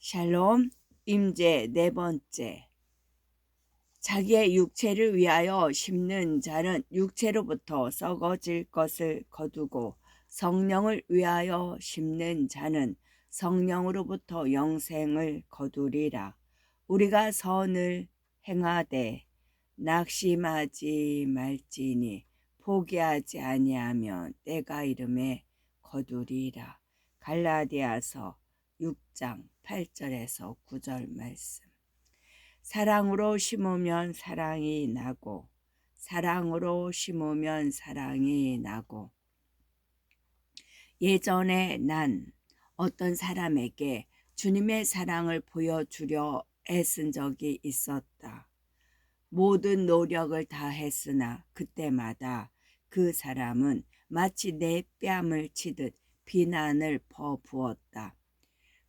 샬롬. 임재 네 번째. 자기의 육체를 위하여 심는 자는 육체로부터 썩어질 것을 거두고, 성령을 위하여 심는 자는 성령으로부터 영생을 거두리라. 우리가 선을 행하되 낙심하지 말지니 포기하지 아니하면 때가 이름에 거두리라. 갈라디아서 6장 8절에서 9절 말씀. 사랑으로 심으면 사랑이 나고, 사랑으로 심으면 사랑이 나고. 예전에 난 어떤 사람에게 주님의 사랑을 보여주려 애쓴 적이 있었다. 모든 노력을 다했으나 그때마다 그 사람은 마치 내 뺨을 치듯 비난을 퍼부었다.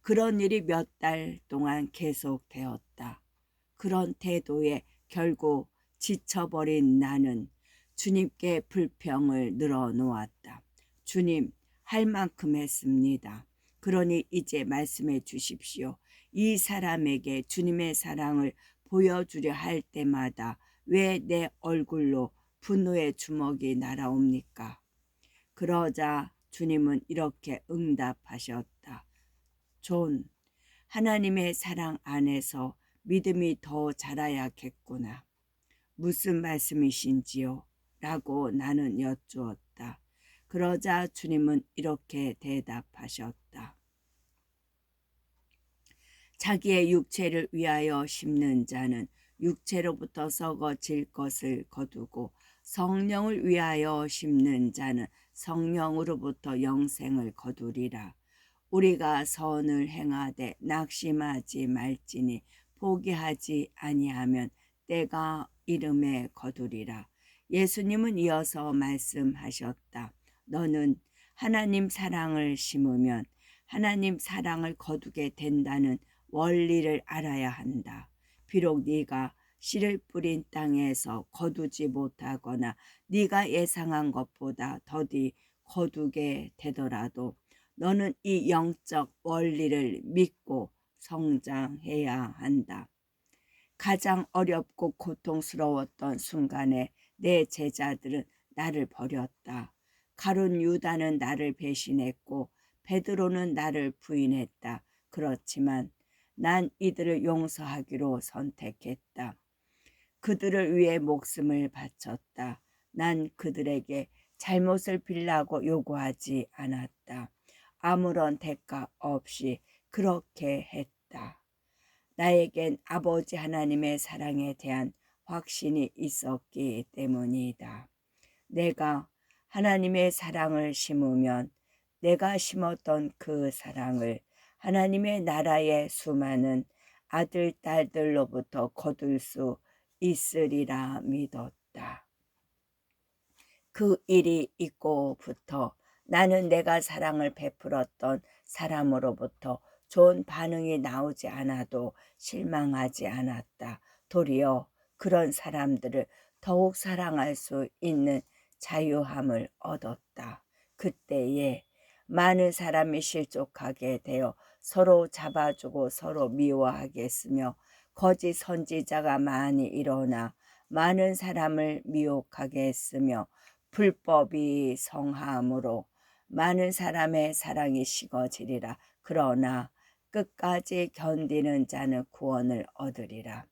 그런 일이 몇 달 동안 계속되었다. 그런 태도에 결국 지쳐버린 나는 주님께 불평을 늘어놓았다. 주님, 할 만큼 했습니다. 그러니 이제 말씀해 주십시오. 이 사람에게 주님의 사랑을 보여주려 할 때마다 왜 내 얼굴로 분노의 주먹이 날아옵니까? 그러자 주님은 이렇게 응답하셨다. 존, 하나님의 사랑 안에서 믿음이 더 자라야겠구나. 무슨 말씀이신지요? 라고 나는 여쭈었다. 그러자 주님은 이렇게 대답하셨다. 자기의 육체를 위하여 심는 자는 육체로부터 썩어질 것을 거두고, 성령을 위하여 심는 자는 성령으로부터 영생을 거두리라. 우리가 선을 행하되 낙심하지 말지니 포기하지 아니하면 때가 이름에 거두리라. 예수님은 이어서 말씀하셨다. 너는 하나님 사랑을 심으면 하나님 사랑을 거두게 된다는 원리를 알아야 한다. 비록 네가 씨를 뿌린 땅에서 거두지 못하거나 네가 예상한 것보다 더디 거두게 되더라도 너는 이 영적 원리를 믿고 성장해야 한다. 가장 어렵고 고통스러웠던 순간에 내 제자들은 나를 버렸다. 가룟 유다는 나를 배신했고 베드로는 나를 부인했다. 그렇지만 난 이들을 용서하기로 선택했다. 그들을 위해 목숨을 바쳤다. 난 그들에게 잘못을 빌라고 요구하지 않았다. 아무런 대가 없이 그렇게 했다. 나에겐 아버지 하나님의 사랑에 대한 확신이 있었기 때문이다. 내가 하나님의 사랑을 심으면 내가 심었던 그 사랑을 하나님의 나라의 수많은 아들, 딸들로부터 거둘 수 있으리라 믿었다. 그 일이 있고부터 나는 내가 사랑을 베풀었던 사람으로부터 좋은 반응이 나오지 않아도 실망하지 않았다. 도리어 그런 사람들을 더욱 사랑할 수 있는 자유함을 얻었다. 그때에 많은 사람이 실족하게 되어 서로 잡아주고 서로 미워하게 했으며, 거짓 선지자가 많이 일어나 많은 사람을 미혹하게 했으며, 불법이 성함으로 많은 사람의 사랑이 식어지리라. 그러나 끝까지 견디는 자는 구원을 얻으리라.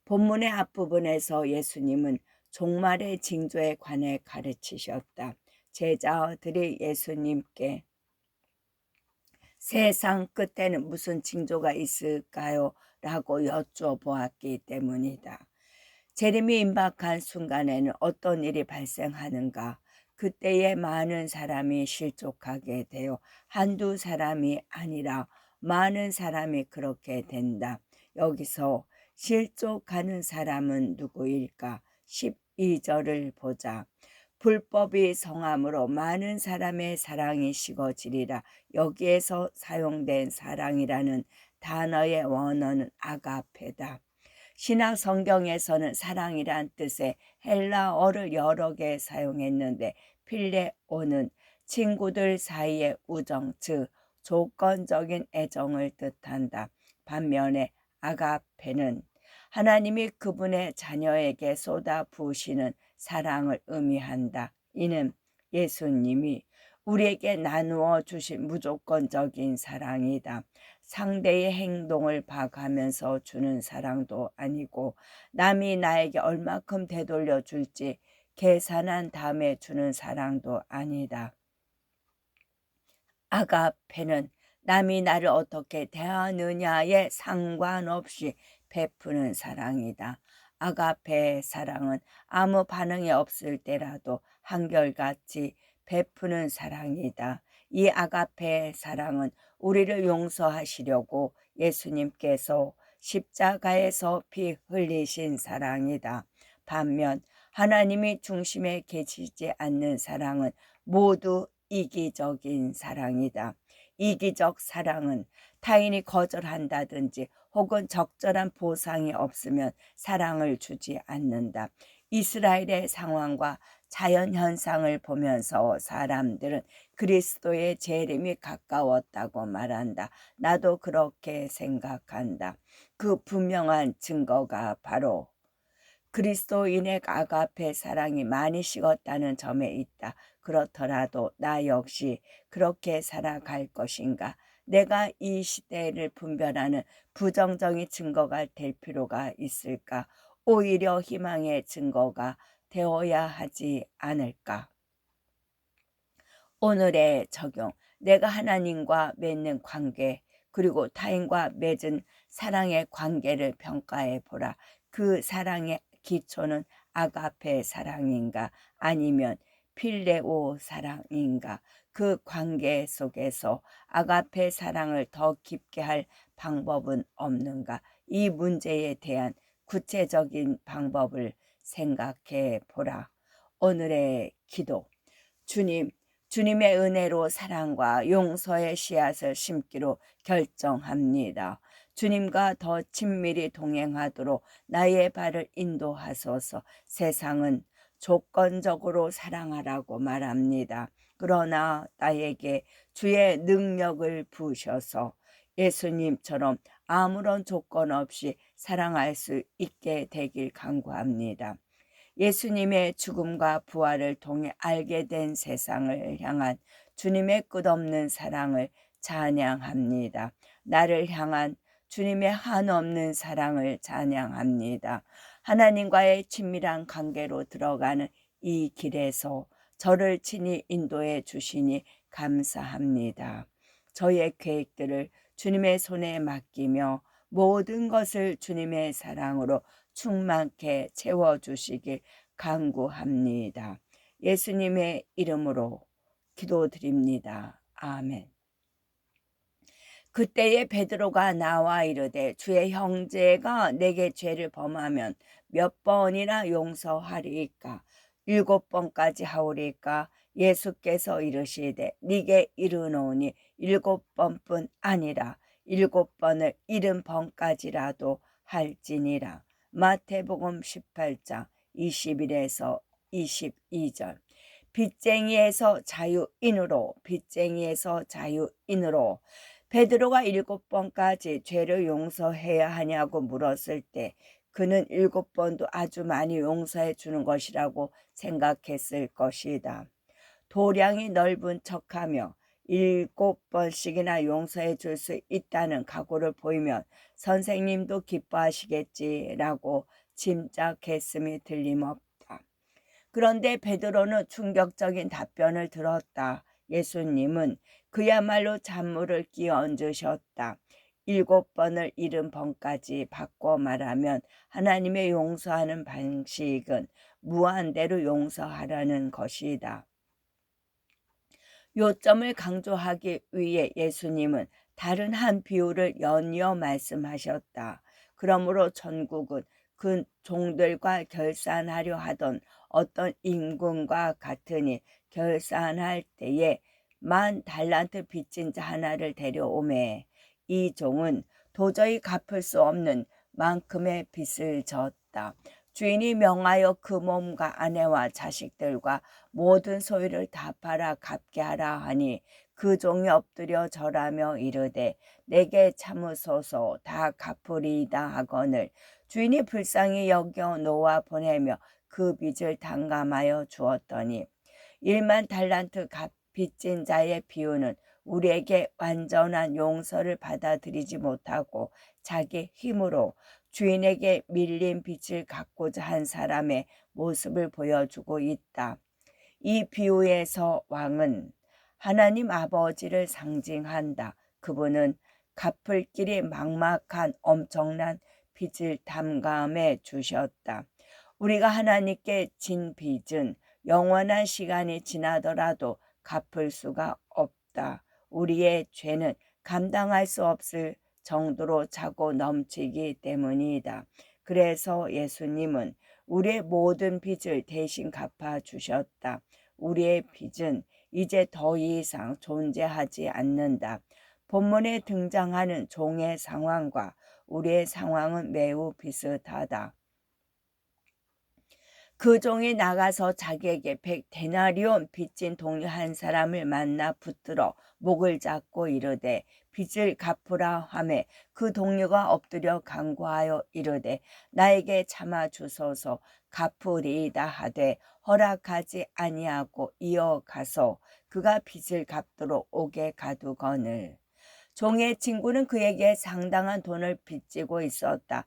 본문의 앞부분에서 예수님은 종말의 징조에 관해 가르치셨다. 제자들이 예수님께 세상 끝에는 무슨 징조가 있을까요? 라고 여쭤보았기 때문이다. 재림이 임박한 순간에는 어떤 일이 발생하는가? 그때에 많은 사람이 실족하게 되어 한두 사람이 아니라 많은 사람이 그렇게 된다. 여기서 실족하는 사람은 누구일까? 12절을 보자. 불법이 성함으로 많은 사람의 사랑이 식어지리라. 여기에서 사용된 사랑이라는 단어의 원어는 아가페다. 신약 성경에서는 사랑이란 뜻의 헬라어를 여러 개 사용했는데, 필레오는 친구들 사이의 우정, 즉 조건적인 애정을 뜻한다. 반면에 아가페는 하나님이 그분의 자녀에게 쏟아부으시는 사랑을 의미한다. 이는 예수님이 우리에게 나누어 주신 무조건적인 사랑이다. 상대의 행동을 봐가면서 주는 사랑도 아니고 남이 나에게 얼마큼 되돌려 줄지 계산한 다음에 주는 사랑도 아니다. 아가페는 남이 나를 어떻게 대하느냐에 상관없이 베푸는 사랑이다. 아가페의 사랑은 아무 반응이 없을 때라도 한결같이 베푸는 사랑이다. 이 아가페의 사랑은 우리를 용서하시려고 예수님께서 십자가에서 피 흘리신 사랑이다. 반면 하나님이 중심에 계시지 않는 사랑은 모두 이기적인 사랑이다. 이기적 사랑은 타인이 거절한다든지 혹은 적절한 보상이 없으면 사랑을 주지 않는다. 이스라엘의 상황과 자연 현상을 보면서 사람들은 그리스도의 재림이 가까웠다고 말한다. 나도 그렇게 생각한다. 그 분명한 증거가 바로 그리스도인의 아가페 사랑이 많이 식었다는 점에 있다. 그렇더라도 나 역시 그렇게 살아갈 것인가? 내가 이 시대를 분별하는 부정적인 증거가 될 필요가 있을까? 오히려 희망의 증거가 되어야 하지 않을까? 오늘의 적용. 내가 하나님과 맺는 관계 그리고 타인과 맺은 사랑의 관계를 평가해 보라. 그 사랑의 기초는 아가페 사랑인가 아니면 필레오 사랑인가? 그 관계 속에서 아가페 사랑을 더 깊게 할 방법은 없는가? 이 문제에 대한 구체적인 방법을 생각해 보라. 오늘의 기도. 주님의 은혜로 사랑과 용서의 씨앗을 심기로 결정합니다. 주님과 더 친밀히 동행하도록 나의 발을 인도하소서. 세상은 조건적으로 사랑하라고 말합니다. 그러나 나에게 주의 능력을 부으셔서 예수님처럼 아무런 조건 없이 사랑할 수 있게 되길 간구합니다. 예수님의 죽음과 부활을 통해 알게 된 세상을 향한 주님의 끝없는 사랑을 찬양합니다. 나를 향한 주님의 한없는 사랑을 찬양합니다. 하나님과의 친밀한 관계로 들어가는 이 길에서 저를 친히 인도해 주시니 감사합니다. 저의 계획들을 주님의 손에 맡기며 모든 것을 주님의 사랑으로 충만케 채워주시길 간구합니다. 예수님의 이름으로 기도드립니다. 아멘. 그때에 베드로가 나와 이르되 주의 형제가 내게 죄를 범하면 몇 번이나 용서하리이까? 7번까지 하오리까? 예수께서 이르시되 네게 이르노니 7번뿐 아니라 7번을 70번까지라도 할지니라. 마태복음 18장 21에서 22절. 빚쟁이에서 자유인으로 빚쟁이에서 자유인으로. 베드로가 7번까지 죄를 용서해야 하냐고 물었을 때 그는 7번도 아주 많이 용서해 주는 것이라고 생각했을 것이다. 도량이 넓은 척하며 7번씩이나 용서해 줄 수 있다는 각오를 보이면 선생님도 기뻐하시겠지라고 짐작했음이 틀림없다. 그런데 베드로는 충격적인 답변을 들었다. 예수님은 그야말로 잔물을 끼얹으셨다. 7번을 70번까지 바꿔 말하면 하나님의 용서하는 방식은 무한대로 용서하라는 것이다. 요점을 강조하기 위해 예수님은 다른 한 비유를 연이어 말씀하셨다. 그러므로 전국은 그 종들과 결산하려 하던 어떤 임금과 같으니 결산할 때에 10,000달란트 빚진 자 하나를 데려오매 이 종은 도저히 갚을 수 없는 만큼의 빚을 졌다. 주인이 명하여 그 몸과 아내와 자식들과 모든 소유를 다 팔아 갚게 하라 하니 그 종이 엎드려 절하며 이르되 내게 참으소서 다 갚으리이다 하거늘 주인이 불쌍히 여겨 놓아 보내며 그 빚을 탕감하여 주었더니 1만 달란트 빚진 자의 비유는 우리에게 완전한 용서를 받아들이지 못하고 자기 힘으로 주인에게 밀린 빚을 갚고자 한 사람의 모습을 보여주고 있다. 이 비유에서 왕은 하나님 아버지를 상징한다. 그분은 갚을 길이 막막한 엄청난 빚을 탕감해 주셨다. 우리가 하나님께 진 빚은 영원한 시간이 지나더라도 갚을 수가 없다. 우리의 죄는 감당할 수 없을 정도로 차고 넘치기 때문이다. 그래서 예수님은 우리의 모든 빚을 대신 갚아 주셨다. 우리의 빚은 이제 더 이상 존재하지 않는다. 본문에 등장하는 종의 상황과 우리의 상황은 매우 비슷하다. 그 종이 나가서 자기에게 100데나리온 빚진 동료 한 사람을 만나 붙들어 목을 잡고 이르되 빚을 갚으라 하매 그 동료가 엎드려 간구하여 이르되 나에게 참아 주소서 갚으리이다 하되 허락하지 아니하고 이어가서 그가 빚을 갚도록 옥에 가두거늘. 종의 친구는 그에게 상당한 돈을 빚지고 있었다.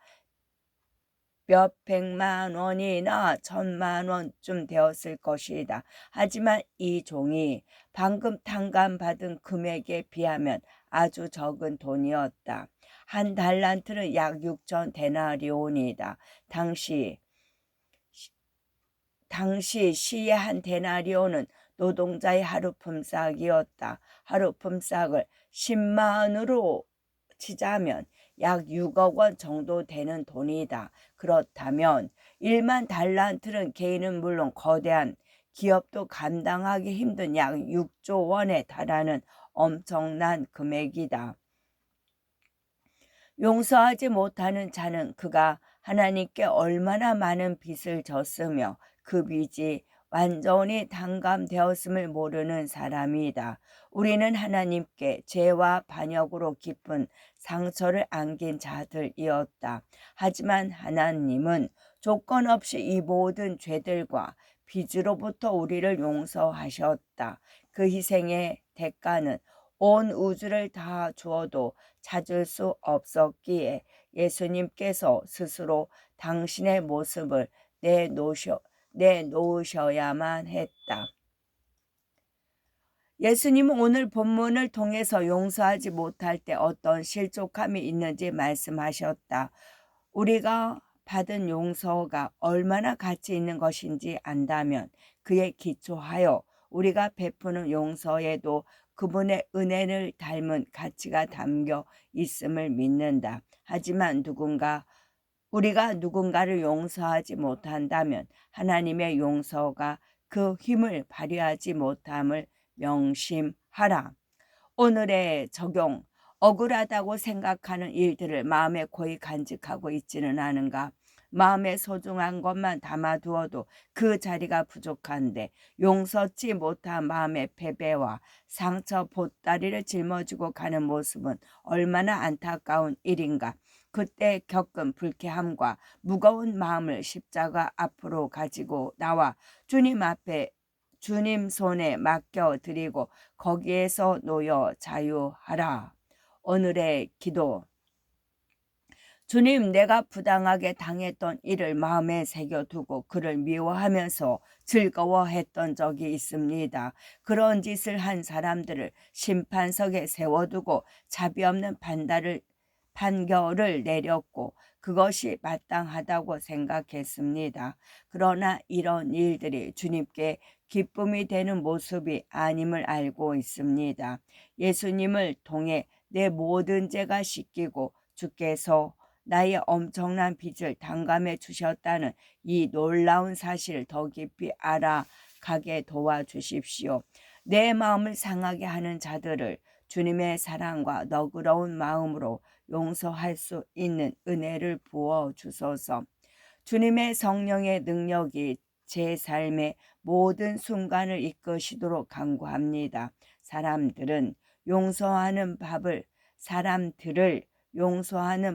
몇 백만 원이나 1,000만 원쯤 되었을 것이다. 하지만 이 종이 방금 탕감받은 금액에 비하면 아주 적은 돈이었다. 한 달란트는 약 6,000데나리온이다. 당시 시의 한 데나리온은 노동자의 하루 품삯이었다. 하루 품삯을 10만으로 치자면 약 6억 원 정도 되는 돈이다. 그렇다면 1만 달란트는 개인은 물론 거대한 기업도 감당하기 힘든 약 6조 원에 달하는 엄청난 금액이다. 용서하지 못하는 자는 그가 하나님께 얼마나 많은 빚을 졌으며 그 빚이 완전히 탕감되었음을 모르는 사람이다. 우리는 하나님께 죄와 반역으로 깊은 상처를 안긴 자들이었다. 하지만 하나님은 조건 없이 이 모든 죄들과 빚으로부터 우리를 용서하셨다. 그 희생의 대가는 온 우주를 다 주어도 찾을 수 없었기에 예수님께서 스스로 당신의 모습을 내놓으셔야만 했다. 예수님은 오늘 본문을 통해서 용서하지 못할 때 어떤 실족함이 있는지 말씀하셨다. 우리가 받은 용서가 얼마나 가치 있는 것인지 안다면 그에 기초하여 우리가 베푸는 용서에도 그분의 은혜를 닮은 가치가 담겨 있음을 믿는다. 하지만 우리가 누군가를 용서하지 못한다면 하나님의 용서가 그 힘을 발휘하지 못함을 명심하라. 오늘의 적용, 억울하다고 생각하는 일들을 마음에 고이 간직하고 있지는 않은가? 마음에 소중한 것만 담아두어도 그 자리가 부족한데 용서치 못한 마음의 패배와 상처 보따리를 짊어지고 가는 모습은 얼마나 안타까운 일인가? 그때 겪은 불쾌함과 무거운 마음을 십자가 앞으로 가지고 나와 주님 손에 맡겨드리고 거기에서 놓여 자유하라. 오늘의 기도. 주님, 내가 부당하게 당했던 일을 마음에 새겨두고 그를 미워하면서 즐거워했던 적이 있습니다. 그런 짓을 한 사람들을 심판석에 세워두고 자비 없는 판결을 내렸고 그것이 마땅하다고 생각했습니다. 그러나 이런 일들이 주님께 기쁨이 되는 모습이 아님을 알고 있습니다. 예수님을 통해 내 모든 죄가 씻기고 주께서 나의 엄청난 빚을 탕감해 주셨다는 이 놀라운 사실을 더 깊이 알아가게 도와주십시오. 내 마음을 상하게 하는 자들을 주님의 사랑과 너그러운 마음으로 용서할 수 있는 은혜를 부어 주소서. 주님의 성령의 능력이 제 삶의 모든 순간을 이끄시도록 간구합니다. 사람들을 용서하는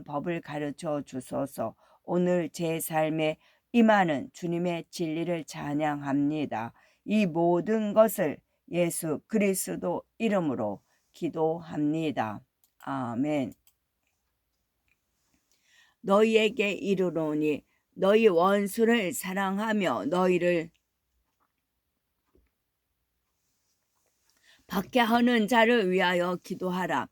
법을 가르쳐 주소서. 오늘 제 삶에 임하는 주님의 진리를 찬양합니다. 이 모든 것을 예수 그리스도 이름으로 기도합니다. 아멘. 너희에게 이르노니 너희 원수를 사랑하며 너희를 박해하는 자를 위하여 기도하라.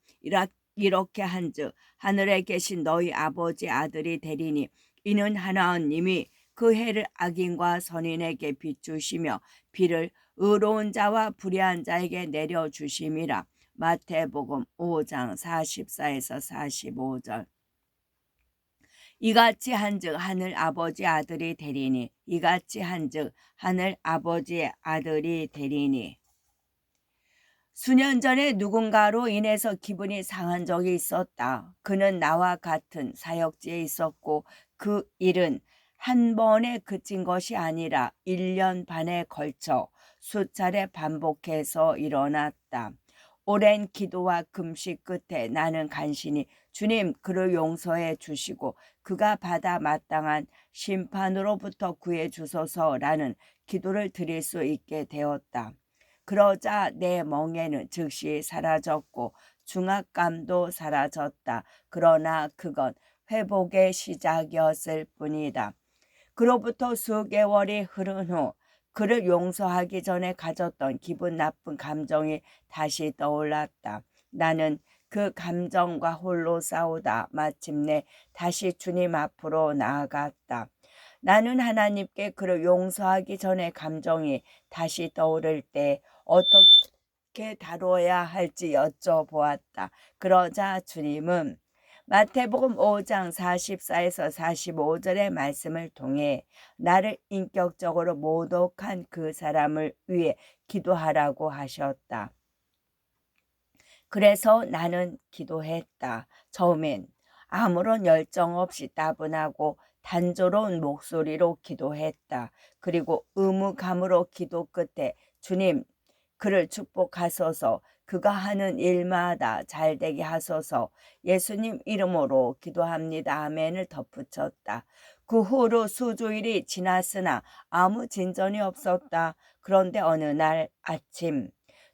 이렇게 한즉 하늘에 계신 너희 아버지 아들이 되리니 이는 하나님이 그 해를 악인과 선인에게 비추시며 비를 의로운 자와 불의한 자에게 내려주심이라. 마태복음 5장 44에서 45절. 이같이 한즉 하늘 아버지 아들이 되리니 이같이 한즉 하늘 아버지의 아들이 되리니. 수년 전에 누군가로 인해서 기분이 상한 적이 있었다. 그는 나와 같은 사역지에 있었고 그 일은 한 번에 그친 것이 아니라 1년 반에 걸쳐 수차례 반복해서 일어났다. 오랜 기도와 금식 끝에 나는 간신히 주님 그를 용서해 주시고 그가 받아 마땅한 심판으로부터 구해 주소서라는 기도를 드릴 수 있게 되었다. 그러자 내 멍에는 즉시 사라졌고 중압감도 사라졌다. 그러나 그건 회복의 시작이었을 뿐이다. 그로부터 수개월이 흐른 후 그를 용서하기 전에 가졌던 기분 나쁜 감정이 다시 떠올랐다. 나는 그 감정과 홀로 싸우다 마침내 다시 주님 앞으로 나아갔다. 나는 하나님께 그를 용서하기 전에 감정이 다시 떠오를 때 어떻게 다뤄야 할지 여쭤보았다. 그러자 주님은 마태복음 5장 44에서 45절의 말씀을 통해 나를 인격적으로 모독한 그 사람을 위해 기도하라고 하셨다. 그래서 나는 기도했다. 처음엔 아무런 열정 없이 따분하고 단조로운 목소리로 기도했다. 그리고 의무감으로 기도 끝에 주님, 그를 축복하소서, 그가 하는 일마다 잘되게 하소서, 예수님 이름으로 기도합니다. 아멘을 덧붙였다. 그 후로 수주일이 지났으나 아무 진전이 없었다. 그런데 어느 날 아침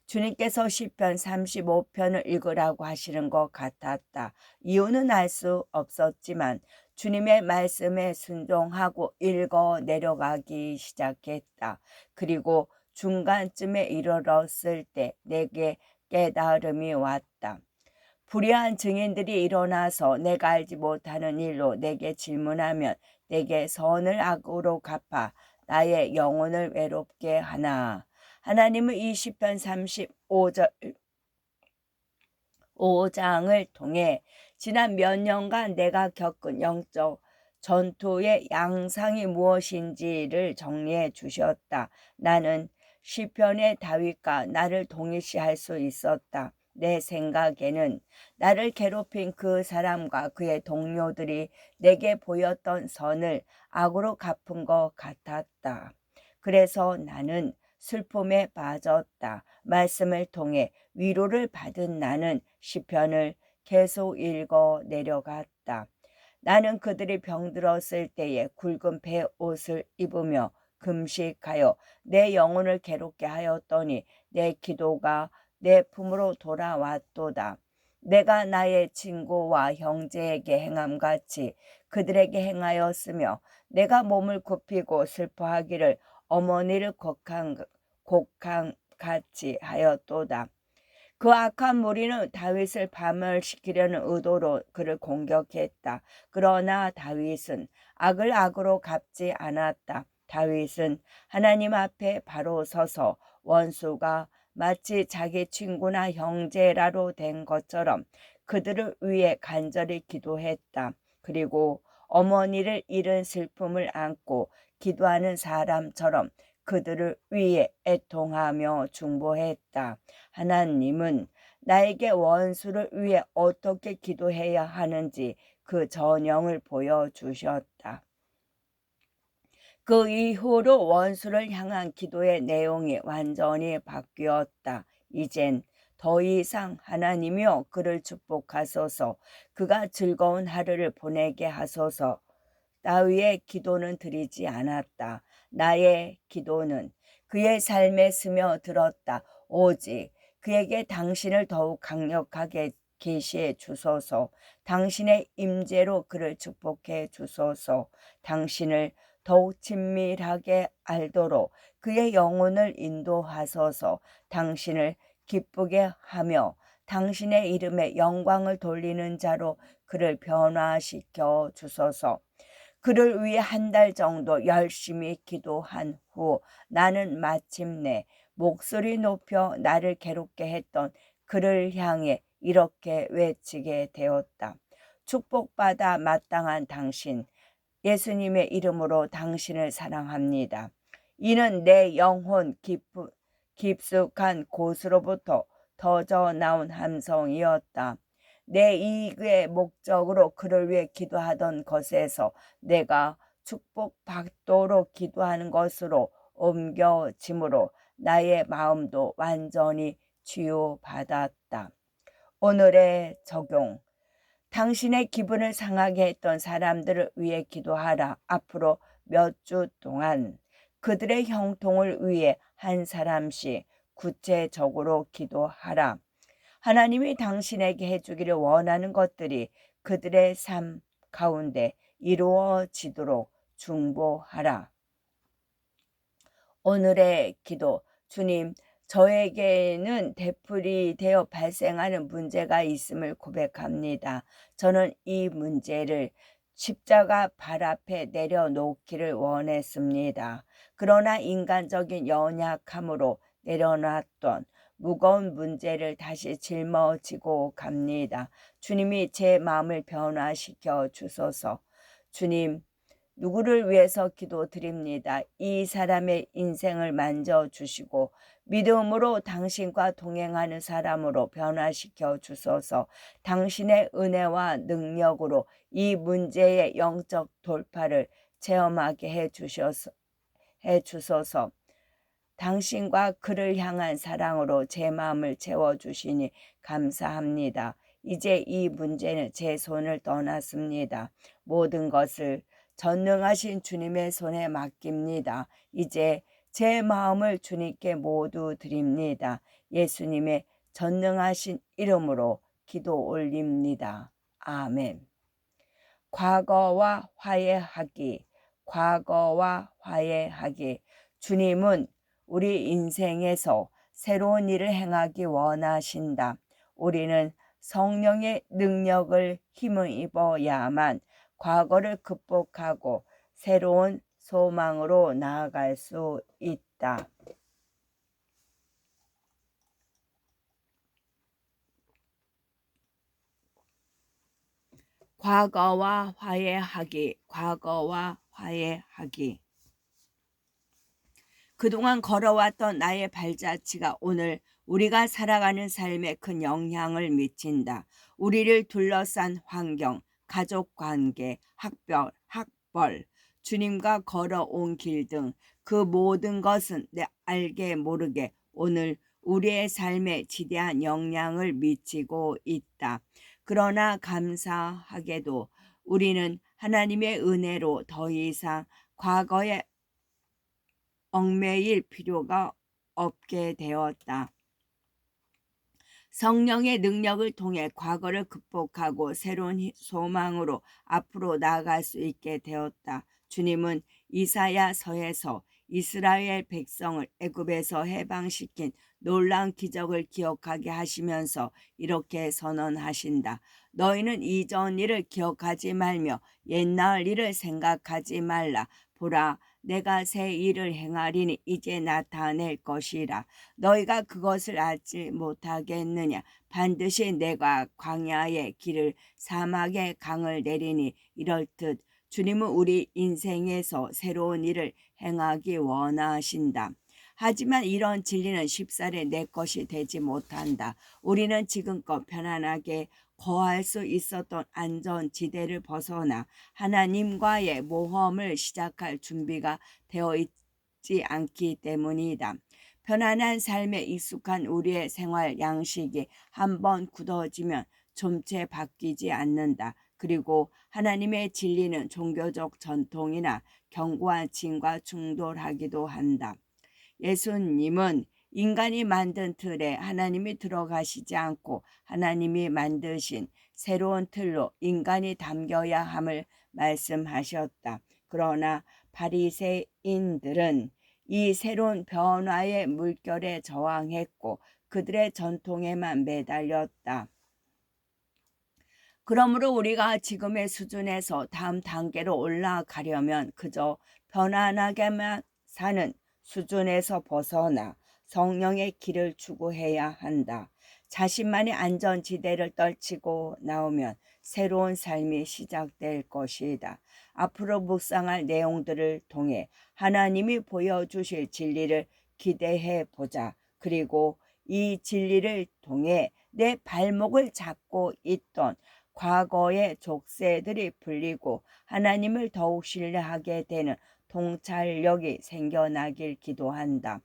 주님께서 시편 35편을 읽으라고 하시는 것 같았다. 이유는 알 수 없었지만 주님의 말씀에 순종하고 읽어 내려가기 시작했다. 그리고 중간쯤에 이르렀을 때 내게 깨달음이 왔다. 불의한 증인들이 일어나서 내가 알지 못하는 일로 내게 질문하면 내게 선을 악으로 갚아 나의 영혼을 외롭게 하나. 하나님은 이 시편 35장을 통해 지난 몇 년간 내가 겪은 영적 전투의 양상이 무엇인지를 정리해 주셨다. 나는 시편의 다윗과 나를 동일시할 수 있었다. 내 생각에는 나를 괴롭힌 그 사람과 그의 동료들이 내게 보였던 선을 악으로 갚은 것 같았다. 그래서 나는 슬픔에 빠졌다. 말씀을 통해 위로를 받은 나는 시편을 계속 읽어 내려갔다. 나는 그들이 병들었을 때에 굵은 베옷을 입으며 금식하여 내 영혼을 괴롭게 하였더니 내 기도가 내 품으로 돌아왔도다. 내가 나의 친구와 형제에게 행함같이 그들에게 행하였으며 내가 몸을 굽히고 슬퍼하기를 어머니를 곡한같이 하였도다. 그 악한 무리는 다윗을 파멸시키려는 의도로 그를 공격했다. 그러나 다윗은 악을 악으로 갚지 않았다. 다윗은 하나님 앞에 바로 서서 원수가 마치 자기 친구나 형제라로 된 것처럼 그들을 위해 간절히 기도했다. 그리고 어머니를 잃은 슬픔을 안고 기도하는 사람처럼 그들을 위해 애통하며 중보했다. 하나님은 나에게 원수를 위해 어떻게 기도해야 하는지 그 전형을 보여주셨다. 그 이후로 원수를 향한 기도의 내용이 완전히 바뀌었다. 이젠 더 이상 하나님이여 그를 축복하소서. 그가 즐거운 하루를 보내게 하소서. 다윗의 기도는 드리지 않았다. 나의 기도는 그의 삶에 스며들었다. 오직 그에게 당신을 더욱 강력하게 계시해 주소서. 당신의 임재로 그를 축복해 주소서. 당신을 더욱 친밀하게 알도록 그의 영혼을 인도하소서. 당신을 기쁘게 하며 당신의 이름에 영광을 돌리는 자로 그를 변화시켜 주소서. 그를 위해 한 달 정도 열심히 기도한 후 나는 마침내 목소리 높여 나를 괴롭게 했던 그를 향해 이렇게 외치게 되었다. 축복받아 마땅한 당신, 예수님의 이름으로 당신을 사랑합니다. 이는 내 영혼 깊숙한 곳으로부터 터져 나온 함성이었다. 내 이익의 목적으로 그를 위해 기도하던 것에서 내가 축복받도록 기도하는 것으로 옮겨짐으로 나의 마음도 완전히 치유받았다. 오늘의 적용. 당신의 기분을 상하게 했던 사람들을 위해 기도하라. 앞으로 몇 주 동안 그들의 형통을 위해 한 사람씩 구체적으로 기도하라. 하나님이 당신에게 해주기를 원하는 것들이 그들의 삶 가운데 이루어지도록 중보하라. 오늘의 기도. 주님, 저에게는 되풀이되어 발생하는 문제가 있음을 고백합니다. 저는 이 문제를 십자가 발 앞에 내려놓기를 원했습니다. 그러나 인간적인 연약함으로 내려놨던 무거운 문제를 다시 짊어지고 갑니다. 주님이 제 마음을 변화시켜 주소서. 주님, 누구를 위해서 기도드립니다. 이 사람의 인생을 만져주시고 믿음으로 당신과 동행하는 사람으로 변화시켜 주소서. 당신의 은혜와 능력으로 이 문제의 영적 돌파를 체험하게 해주소서. 당신과 그를 향한 사랑으로 제 마음을 채워주시니 감사합니다. 이제 이 문제는 제 손을 떠났습니다. 모든 것을 전능하신 주님의 손에 맡깁니다. 이제 제 마음을 주님께 모두 드립니다. 예수님의 전능하신 이름으로 기도 올립니다. 아멘. 과거와 화해하기. 과거와 화해하기. 주님은 우리 인생에서 새로운 일을 행하기 원하신다. 우리는 성령의 능력을 힘입어야만 과거를 극복하고 새로운 소망으로 나아갈 수 있다. 과거와 화해하기. 과거와 화해하기. 그동안 걸어왔던 나의 발자취가 오늘 우리가 살아가는 삶에 큰 영향을 미친다. 우리를 둘러싼 환경, 가족관계, 학벌, 주님과 걸어온 길 등 그 모든 것은 내 알게 모르게 오늘 우리의 삶에 지대한 영향을 미치고 있다. 그러나 감사하게도 우리는 하나님의 은혜로 더 이상 과거에 얽매일 필요가 없게 되었다. 성령의 능력을 통해 과거를 극복하고 새로운 소망으로 앞으로 나아갈 수 있게 되었다. 주님은 이사야서에서 이스라엘 백성을 애굽에서 해방시킨 놀라운 기적을 기억하게 하시면서 이렇게 선언하신다. 너희는 이전 일을 기억하지 말며 옛날 일을 생각하지 말라. 보라, 내가 새 일을 행하리니 이제 나타낼 것이라. 너희가 그것을 알지 못하겠느냐. 반드시 내가 광야의 길을 사막의 강을 내리니 이럴듯 주님은 우리 인생에서 새로운 일을 행하기 원하신다. 하지만 이런 진리는 쉽사리 내 것이 되지 못한다. 우리는 지금껏 편안하게 거할 수 있었던 안전지대를 벗어나 하나님과의 모험을 시작할 준비가 되어 있지 않기 때문이다. 편안한 삶에 익숙한 우리의 생활 양식이 한번 굳어지면 좀채 바뀌지 않는다. 그리고 하나님의 진리는 종교적 전통이나 견고한 징과 충돌하기도 한다. 예수님은 인간이 만든 틀에 하나님이 들어가시지 않고 하나님이 만드신 새로운 틀로 인간이 담겨야 함을 말씀하셨다. 그러나 바리새인들은 이 새로운 변화의 물결에 저항했고 그들의 전통에만 매달렸다. 그러므로 우리가 지금의 수준에서 다음 단계로 올라가려면 그저 편안하게만 사는 수준에서 벗어나 성령의 길을 추구해야 한다. 자신만의 안전지대를 떨치고 나오면 새로운 삶이 시작될 것이다. 앞으로 묵상할 내용들을 통해 하나님이 보여주실 진리를 기대해 보자. 그리고 이 진리를 통해 내 발목을 잡고 있던 과거의 족쇄들이 풀리고 하나님을 더욱 신뢰하게 되는 통찰력이 생겨나길 기도한다.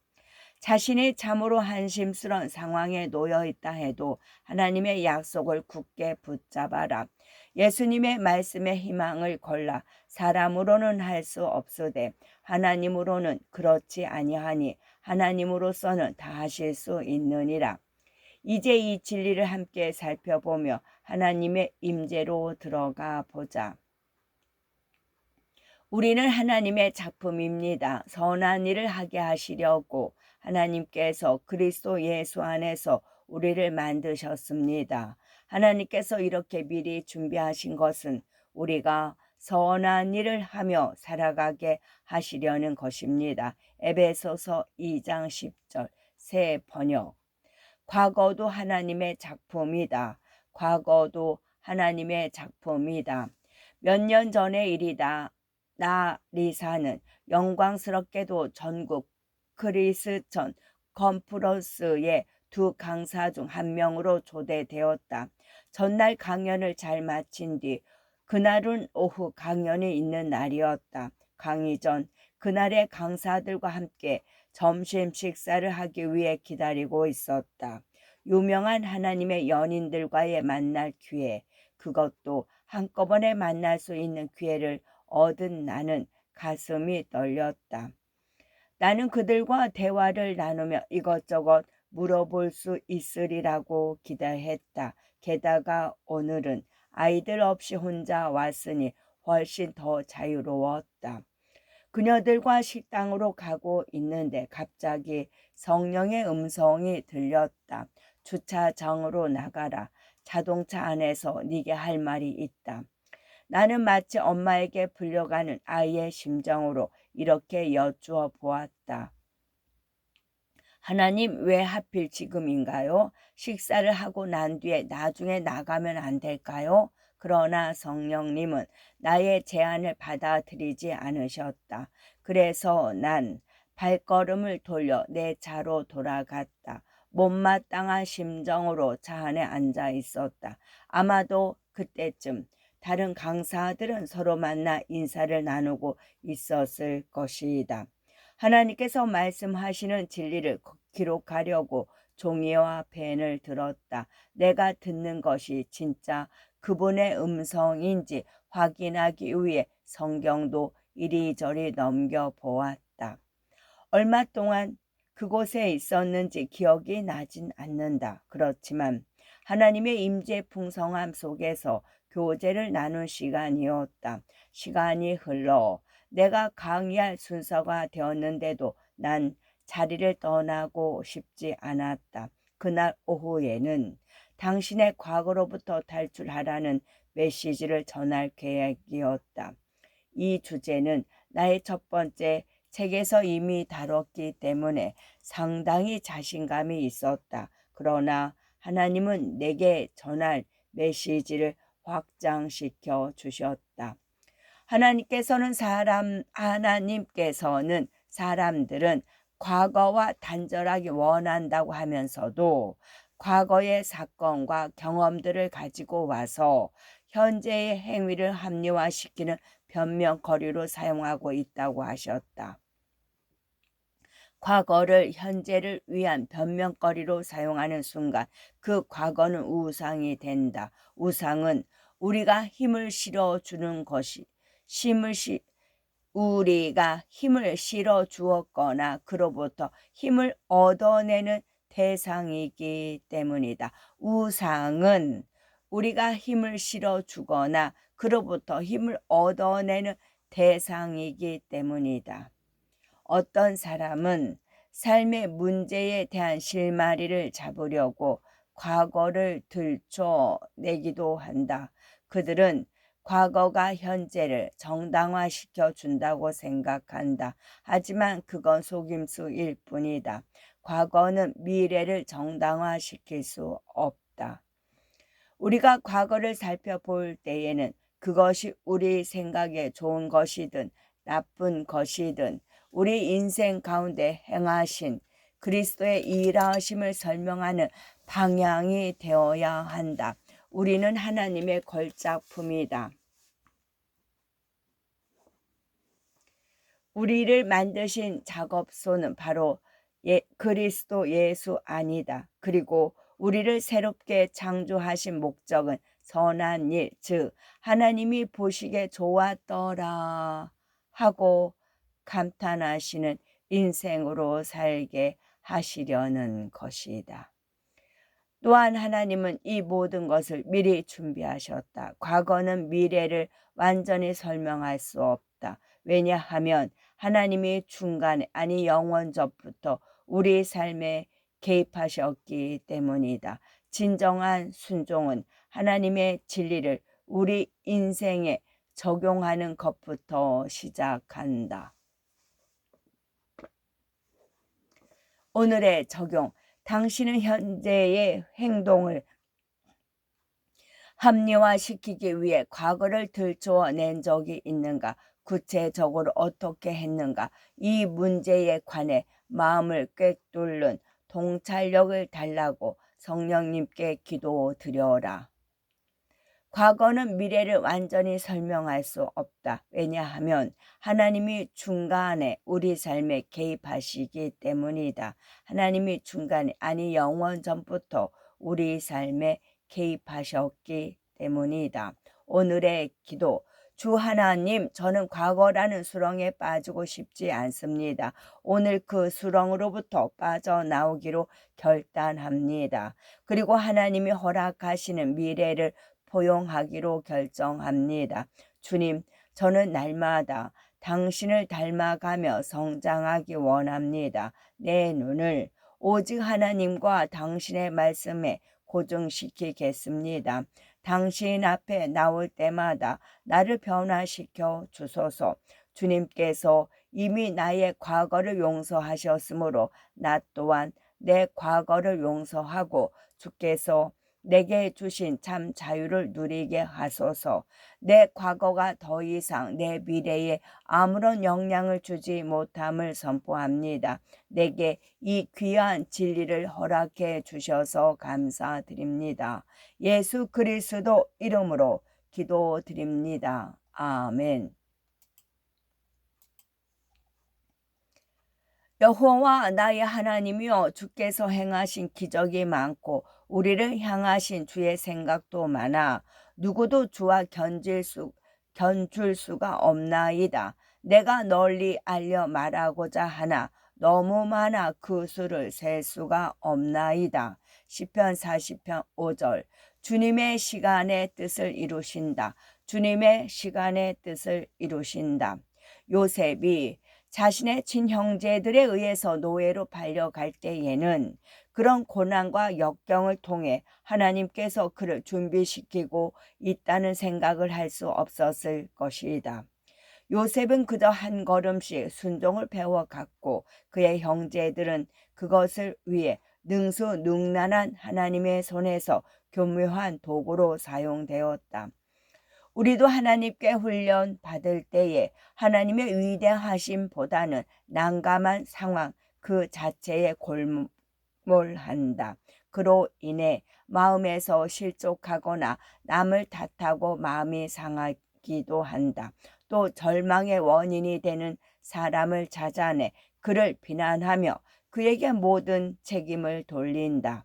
자신이 참으로 한심스러운 상황에 놓여 있다 해도 하나님의 약속을 굳게 붙잡아라. 예수님의 말씀에 희망을 걸라. 사람으로는 할 수 없으되 하나님으로는 그렇지 아니하니 하나님으로서는 다 하실 수 있느니라. 이제 이 진리를 함께 살펴보며 하나님의 임재로 들어가 보자. 우리는 하나님의 작품입니다. 선한 일을 하게 하시려고 하나님께서 그리스도 예수 안에서 우리를 만드셨습니다. 하나님께서 이렇게 미리 준비하신 것은 우리가 선한 일을 하며 살아가게 하시려는 것입니다. 에베소서 2장 10절 새 번역. 과거도 하나님의 작품이다. 과거도 하나님의 작품이다. 몇 년 전의 일이다. 나 리사는 영광스럽게도 전국 크리스천 컨퍼런스의 두 강사 중 한 명으로 초대되었다. 전날 강연을 잘 마친 뒤 그날은 오후 강연이 있는 날이었다. 강의 전 그날의 강사들과 함께 점심 식사를 하기 위해 기다리고 있었다. 유명한 하나님의 연인들과의 만날 기회, 그것도 한꺼번에 만날 수 있는 기회를 얻은 나는 가슴이 떨렸다. 나는 그들과 대화를 나누며 이것저것 물어볼 수 있으리라고 기대했다. 게다가 오늘은 아이들 없이 혼자 왔으니 훨씬 더 자유로웠다. 그녀들과 식당으로 가고 있는데 갑자기 성령의 음성이 들렸다. 주차장으로 나가라. 자동차 안에서 네게 할 말이 있다. 나는 마치 엄마에게 불려가는 아이의 심정으로 이렇게 여쭈어 보았다. 하나님, 왜 하필 지금인가요? 식사를 하고 난 뒤에 나중에 나가면 안 될까요? 그러나 성령님은 나의 제안을 받아들이지 않으셨다. 그래서 난 발걸음을 돌려 내 차로 돌아갔다. 못마땅한 심정으로 차 안에 앉아 있었다. 아마도 그때쯤 다른 강사들은 서로 만나 인사를 나누고 있었을 것이다. 하나님께서 말씀하시는 진리를 기록하려고 종이와 펜을 들었다. 내가 듣는 것이 진짜 그분의 음성인지 확인하기 위해 성경도 이리저리 넘겨보았다. 얼마 동안 그곳에 있었는지 기억이 나진 않는다. 그렇지만 하나님의 임재 풍성함 속에서 교제를 나눈 시간이었다. 시간이 흘러 내가 강의할 순서가 되었는데도 난 자리를 떠나고 싶지 않았다. 그날 오후에는 당신의 과거로부터 탈출하라는 메시지를 전할 계획이었다. 이 주제는 나의 첫 번째 책에서 이미 다뤘기 때문에 상당히 자신감이 있었다. 그러나 하나님은 내게 전할 메시지를 확장시켜 주셨다. 하나님께서는 사람들은 과거와 단절하기 원한다고 하면서도 과거의 사건과 경험들을 가지고 와서 현재의 행위를 합리화시키는 변명거리로 사용하고 있다고 하셨다. 과거를 현재를 위한 변명거리로 사용하는 순간 그 과거는 우상이 된다. 우상은 우리가 힘을 실어주는 것이 우리가 힘을 실어 주었거나 그로부터 힘을 얻어내는 대상이기 때문이다. 우상은 우리가 힘을 실어 주거나 그로부터 힘을 얻어내는 대상이기 때문이다. 어떤 사람은 삶의 문제에 대한 실마리를 잡으려고 과거를 들춰내기도 한다. 그들은 과거가 현재를 정당화시켜 준다고 생각한다. 하지만 그건 속임수일 뿐이다. 과거는 미래를 정당화시킬 수 없다. 우리가 과거를 살펴볼 때에는 그것이 우리 생각에 좋은 것이든 나쁜 것이든 우리 인생 가운데 행하신 그리스도의 일하심을 설명하는 방향이 되어야 한다. 우리는 하나님의 걸작품이다. 우리를 만드신 작업소는 바로 그리스도 예수 아니다. 그리고 우리를 새롭게 창조하신 목적은 선한 일, 즉 하나님이 보시기에 좋았더라 하고 감탄하시는 인생으로 살게 하시려는 것이다. 또한 하나님은 이 모든 것을 미리 준비하셨다. 과거는 미래를 완전히 설명할 수 없다. 왜냐하면 하나님이 중간에 아니 영원전부터 우리 삶에 개입하셨기 때문이다. 진정한 순종은 하나님의 진리를 우리 인생에 적용하는 것부터 시작한다. 오늘의 적용. 당신은 현재의 행동을 합리화시키기 위해 과거를 들춰낸 적이 있는가? 구체적으로 어떻게 했는가? 이 문제에 관해 마음을 꿰뚫는 통찰력을 달라고 성령님께 기도드려라. 과거는 미래를 완전히 설명할 수 없다. 왜냐하면 하나님이 중간에 우리 삶에 개입하시기 때문이다. 하나님이 중간에 아니 영원 전부터 우리 삶에 개입하셨기 때문이다. 오늘의 기도. 주 하나님, 저는 과거라는 수렁에 빠지고 싶지 않습니다. 오늘 그 수렁으로부터 빠져나오기로 결단합니다. 그리고 하나님이 허락하시는 미래를 포용하기로 결정합니다. 주님, 저는 날마다 당신을 닮아가며 성장하기 원합니다. 내 눈을 오직 하나님과 당신의 말씀에 고정시키겠습니다. 당신 앞에 나올 때마다 나를 변화시켜 주소서. 주님께서 이미 나의 과거를 용서하셨으므로 나 또한 내 과거를 용서하고 주께서 내게 주신 참 자유를 누리게 하소서. 내 과거가 더 이상 내 미래에 아무런 영향을 주지 못함을 선포합니다. 내게 이 귀한 진리를 허락해 주셔서 감사드립니다. 예수 그리스도 이름으로 기도드립니다. 아멘. 여호와 나의 하나님이여, 주께서 행하신 기적이 많고 우리를 향하신 주의 생각도 많아 누구도 주와 견줄 수가 없나이다. 내가 널리 알려 말하고자 하나 너무 많아 그 수를 셀 수가 없나이다. 시편 40편 5절. 주님의 시간의 뜻을 이루신다. 주님의 시간의 뜻을 이루신다. 요셉이 자신의 친형제들에 의해서 노예로 팔려갈 때에는 그런 고난과 역경을 통해 하나님께서 그를 준비시키고 있다는 생각을 할 수 없었을 것이다. 요셉은 그저 한 걸음씩 순종을 배워갔고 그의 형제들은 그것을 위해 능수능란한 하나님의 손에서 교묘한 도구로 사용되었다. 우리도 하나님께 훈련 받을 때에 하나님의 위대하심보다는 난감한 상황 그 자체에 골몰한다. 그로 인해 마음에서 실족하거나 남을 탓하고 마음이 상하기도 한다. 또 절망의 원인이 되는 사람을 찾아내 그를 비난하며 그에게 모든 책임을 돌린다.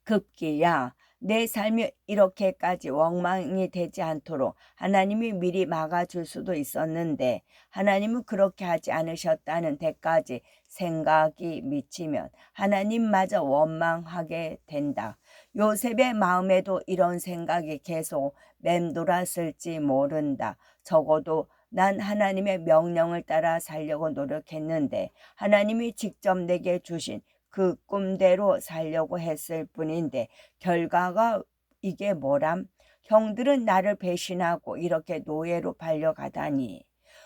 급기야 내 삶이 이렇게까지 엉망이 되지 않도록 하나님이 미리 막아줄 수도 있었는데 하나님은 그렇게 하지 않으셨다는 데까지 생각이 미치면 하나님마저 원망하게 된다. 요셉의 마음에도 이런 생각이 계속 맴돌았을지 모른다. 적어도 난 하나님의 명령을 따라 살려고 노력했는데 하나님이 직접 내게 주신 그 꿈대로 살려고 했을 뿐인데 결과가 이게 뭐람? 형들은 나를 배신하고 이렇게 노예로 팔려가다니.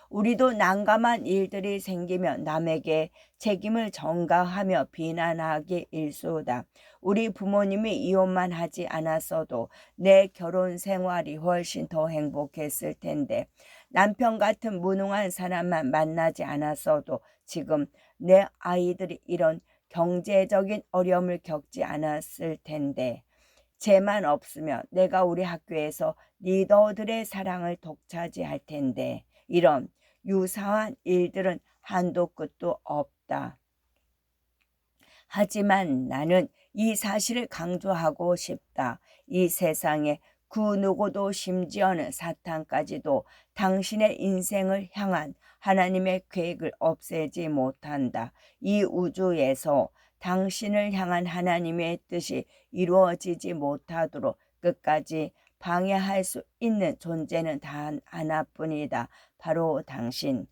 우리도 난감한 일들이 생기면 남에게 책임을 전가하며 비난하기 일쑤다. 우리 부모님이 이혼만 하지 않았어도 내 결혼 생활이 훨씬 더 행복했을 텐데 남편 같은 무능한 사람만 만나지 않았어도 지금 내 아이들이 이런 경제적인 어려움을 겪지 않았을 텐데 쟤만 없으면 내가 우리 학교에서 리더들의 사랑을 독차지할 텐데 이런 유사한 일들은 한도 끝도 없다. 하지만 나는 이 사실을 강조하고 싶다. 이 세상에 그 누구도 심지어는 사탄까지도 당신의 인생을 향한 하나님의 계획을 없애지 못한다. 이 우주에서 당신을 향한 하나님의 뜻이 이루어지지 못하도록 끝까지 방해할 수 있는 존재는 단 하나뿐이다. 바로 당신.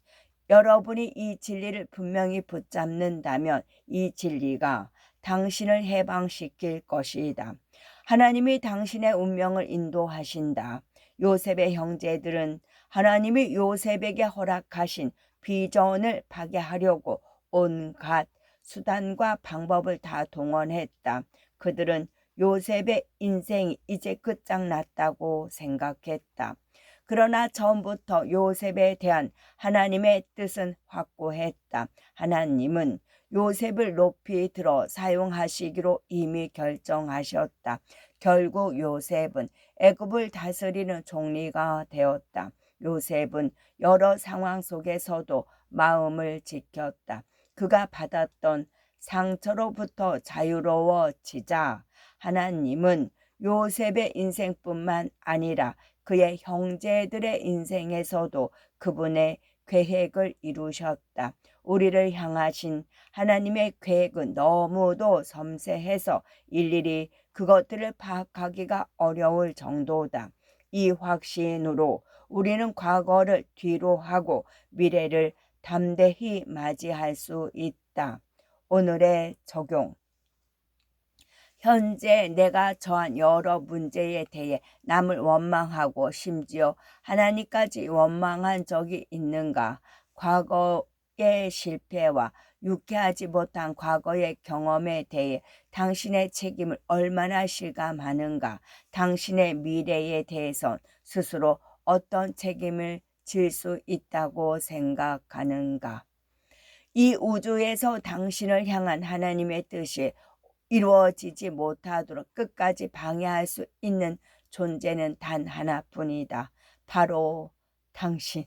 여러분이 이 진리를 분명히 붙잡는다면 이 진리가 당신을 해방시킬 것이다. 하나님이 당신의 운명을 인도하신다. 요셉의 형제들은 하나님이 요셉에게 허락하신 비전을 파괴하려고 온갖 수단과 방법을 다 동원했다. 그들은 요셉의 인생이 이제 끝장났다고 생각했다. 그러나 처음부터 요셉에 대한 하나님의 뜻은 확고했다. 하나님은 요셉을 높이 들어 사용하시기로 이미 결정하셨다. 결국 요셉은 애굽을 다스리는 총리가 되었다. 요셉은 여러 상황 속에서도 마음을 지켰다. 그가 받았던 상처로부터 자유로워지자 하나님은 요셉의 인생뿐만 아니라 그의 형제들의 인생에서도 그분의 계획을 이루셨다. 우리를 향하신 하나님의 계획은 너무도 섬세해서 일일이 그것들을 파악하기가 어려울 정도다. 이 확신으로 우리는 과거를 뒤로 하고 미래를 담대히 맞이할 수 있다. 오늘의 적용. 현재 내가 처한 여러 문제에 대해 남을 원망하고 심지어 하나님까지 원망한 적이 있는가? 과거의 실패와 유쾌하지 못한 과거의 경험에 대해 당신의 책임을 얼마나 실감하는가? 당신의 미래에 대해선 스스로 어떤 책임을 질 수 있다고 생각하는가? 이 우주에서 당신을 향한 하나님의 뜻이 이루어지지 못하도록 끝까지 방해할 수 있는 존재는 단 하나뿐이다. 바로 당신.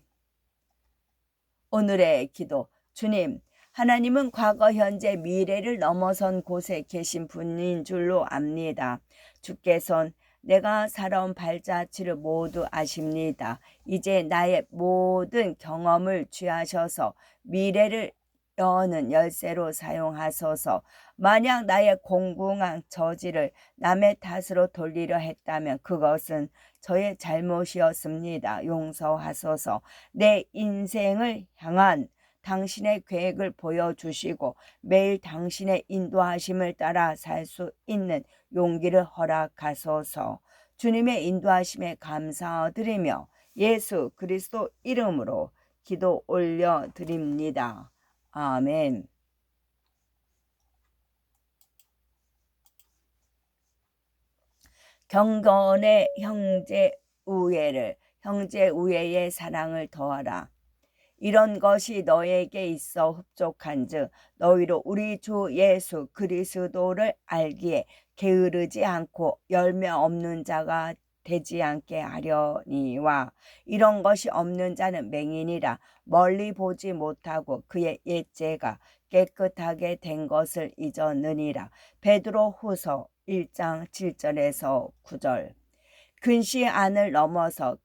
오늘의 기도. 주님, 하나님은 과거, 현재, 미래를 넘어선 곳에 계신 분인 줄로 압니다. 주께서는 내가 살아온 발자취를 모두 아십니다. 이제 나의 모든 경험을 취하셔서 미래를 여는 열쇠로 사용하소서. 만약 나의 공공한 저지를 남의 탓으로 돌리려 했다면 그것은 저의 잘못이었습니다. 용서하소서. 내 인생을 향한 당신의 계획을 보여주시고 매일 당신의 인도하심을 따라 살 수 있는 용기를 허락하소서. 주님의 인도하심에 감사드리며 예수 그리스도 이름으로 기도 올려드립니다. 아멘. 경건의 형제 우애의 사랑을 더하라. 이런 것이 너에게 있어 흡족한즉 너희로 우리 주 예수 그리스도를 알기에 게으르지 않고 열매 없는 자가 되지 않게 하려니와 이런 것이 없는 자는 맹인이라 멀리 보지 못하고 그의 옛죄가 깨끗하게 된 것을 잊었느니라. 베드로후서 1장 7절에서 9절. 근시 안을 넘어서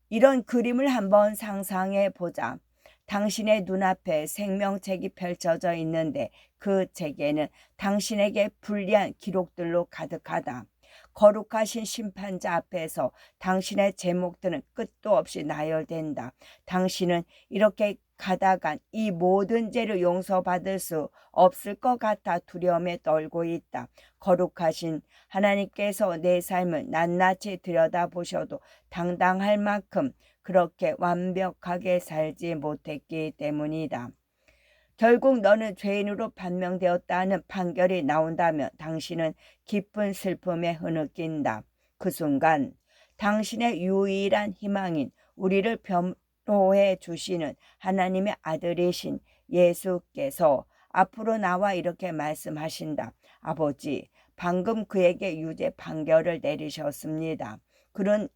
이런 그림을 한번 상상해 보자. 당신의 눈앞에 생명책이 펼쳐져 있는데 그 책에는 당신에게 불리한 기록들로 가득하다. 거룩하신 심판자 앞에서 당신의 제목들은 끝도 없이 나열된다. 당신은 이렇게 가다간 이 모든 죄를 용서받을 수 없을 것 같아 두려움에 떨고 있다. 거룩하신 하나님께서 내 삶을 낱낱이 들여다보셔도 당당할 만큼 그렇게 완벽하게 살지 못했기 때문이다. 결국 너는 죄인으로 판명되었다는 판결이 나온다면 당신은 깊은 슬픔에 흐느낀다. 그 순간 당신의 유일한 희망인 우리를 변호해 주시는 하나님의 아들이신 예수께서 앞으로 나와 이렇게 말씀하신다. 아버지, 방금 그에게 유죄 판결을 내리셨습니다. 그는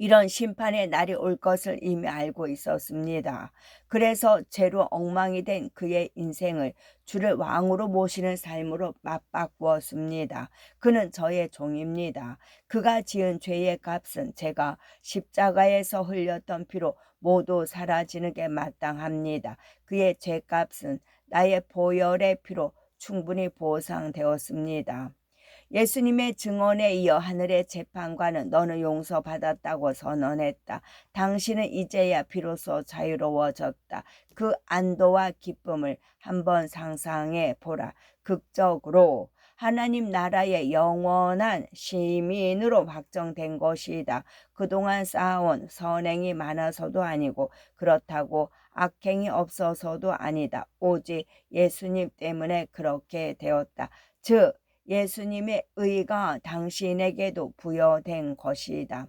이런 심판의 날이 올 것을 이미 알고 있었습니다. 그래서 죄로 엉망이 된 그의 인생을 주를 왕으로 모시는 삶으로 맞바꾸었습니다. 그는 저의 종입니다. 그가 지은 죄의 값은 제가 십자가에서 흘렸던 피로 모두 사라지는 게 마땅합니다. 그의 죄값은 나의 보혈의 피로 충분히 보상되었습니다. 예수님의 증언에 이어 하늘의 재판관은 너는 용서받았다고 선언했다. 당신은 이제야 비로소 자유로워졌다. 그 안도와 기쁨을 한번 상상해 보라. 극적으로 하나님 나라의 영원한 시민으로 확정된 것이다. 그동안 쌓아온 선행이 많아서도 아니고 그렇다고 악행이 없어서도 아니다. 오직 예수님 때문에 그렇게 되었다. 즉 예수님의 의가 당신에게도 부여된 것이다.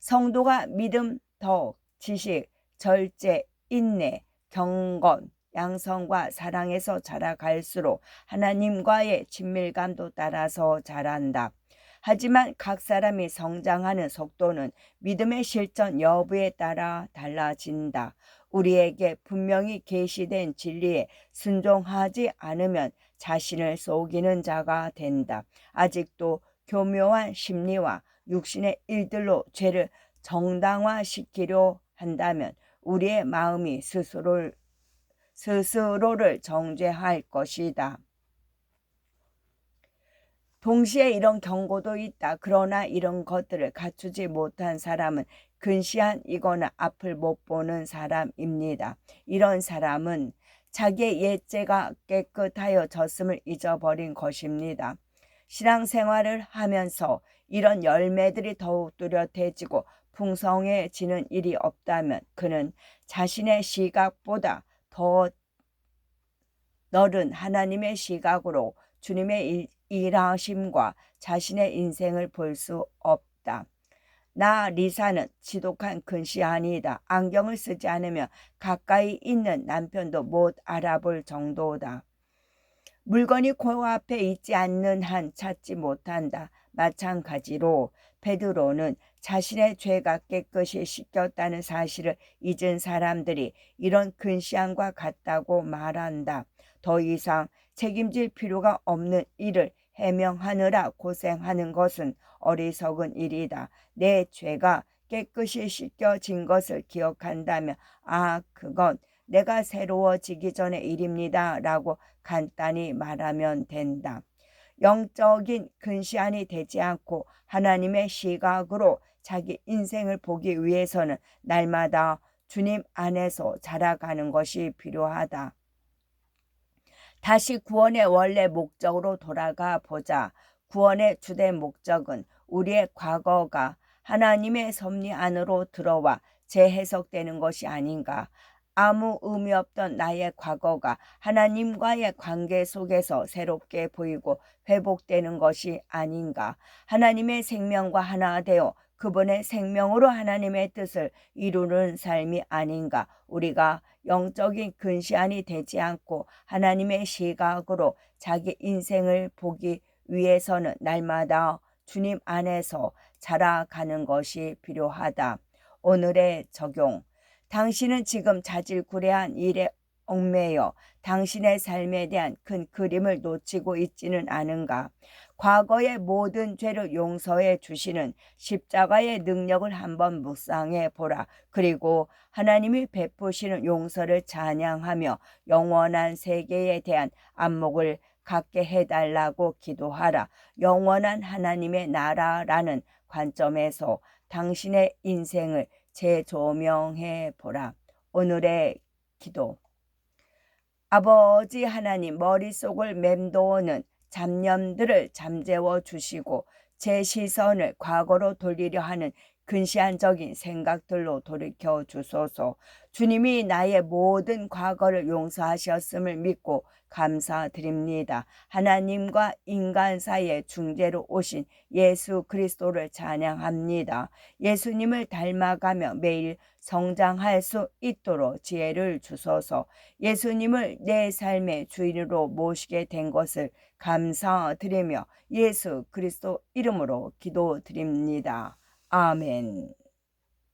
성도가 믿음, 덕, 지식, 절제, 인내, 경건, 양성과 사랑에서 자라갈수록 하나님과의 친밀감도 따라서 자란다. 하지만 각 사람이 성장하는 속도는 믿음의 실천 여부에 따라 달라진다. 우리에게 분명히 계시된 진리에 순종하지 않으면 자신을 속이는 자가 된다. 아직도 교묘한 심리와 육신의 일들로 죄를 정당화시키려 한다면 우리의 마음이 스스로를 정죄할 것이다. 동시에 이런 경고도 있다. 그러나 이런 것들을 갖추지 못한 사람은 근시한 이거나 앞을 못 보는 사람입니다. 이런 사람은 자기의 옛죄가 깨끗하여졌음을 잊어버린 것입니다. 신앙생활을 하면서 이런 열매들이 더욱 뚜렷해지고 풍성해지는 일이 없다면 그는 자신의 시각보다 더 넓은 하나님의 시각으로 주님의 일하심과 자신의 인생을 볼 수 없다. 나 리사는 지독한 근시안이다. 안경을 쓰지 않으면 가까이 있는 남편도 못 알아볼 정도다. 물건이 코앞에 있지 않는 한 찾지 못한다. 마찬가지로 베드로는 자신의 죄가 깨끗이 씻겼다는 사실을 잊은 사람들이 이런 근시안과 같다고 말한다. 더 이상 책임질 필요가 없는 일을 해명하느라 고생하는 것은 어리석은 일이다. 내 죄가 깨끗이 씻겨진 것을 기억한다면 그건 내가 새로워지기 전의 일입니다 라고 간단히 말하면 된다. 영적인 근시안이 되지 않고 하나님의 시각으로 자기 인생을 보기 위해서는 날마다 주님 안에서 자라가는 것이 필요하다. 다시 구원의 원래 목적으로 돌아가 보자. 구원의 주된 목적은 우리의 과거가 하나님의 섭리 안으로 들어와 재해석되는 것이 아닌가. 아무 의미 없던 나의 과거가 하나님과의 관계 속에서 새롭게 보이고 회복되는 것이 아닌가. 하나님의 생명과 하나 되어 그분의 생명으로 하나님의 뜻을 이루는 삶이 아닌가. 우리가 영적인 근시안이 되지 않고 하나님의 시각으로 자기 인생을 보기 위해서는 날마다 주님 안에서 자라가는 것이 필요하다. 오늘의 적용. 당신은 지금 자질구레한 일에 얽매여 당신의 삶에 대한 큰 그림을 놓치고 있지는 않은가? 과거의 모든 죄를 용서해 주시는 십자가의 능력을 한번 묵상해 보라. 그리고 하나님이 베푸시는 용서를 찬양하며 영원한 세계에 대한 안목을 갖게 해달라고 기도하라. 영원한 하나님의 나라라는 관점에서 당신의 인생을 재조명해 보라. 오늘의 기도. 아버지 하나님, 머릿속을 맴도는 잡념들을 잠재워 주시고 제 시선을 과거로 돌리려 하는 근시안적인 생각들로 돌이켜 주소서. 주님이 나의 모든 과거를 용서하셨음을 믿고 감사드립니다. 하나님과 인간 사이의 중재로 오신 예수 그리스도를 찬양합니다. 예수님을 닮아가며 매일 성장할 수 있도록 지혜를 주소서. 예수님을 내 삶의 주인으로 모시게 된 것을 감사드리며 예수 그리스도 이름으로 기도드립니다. 아멘.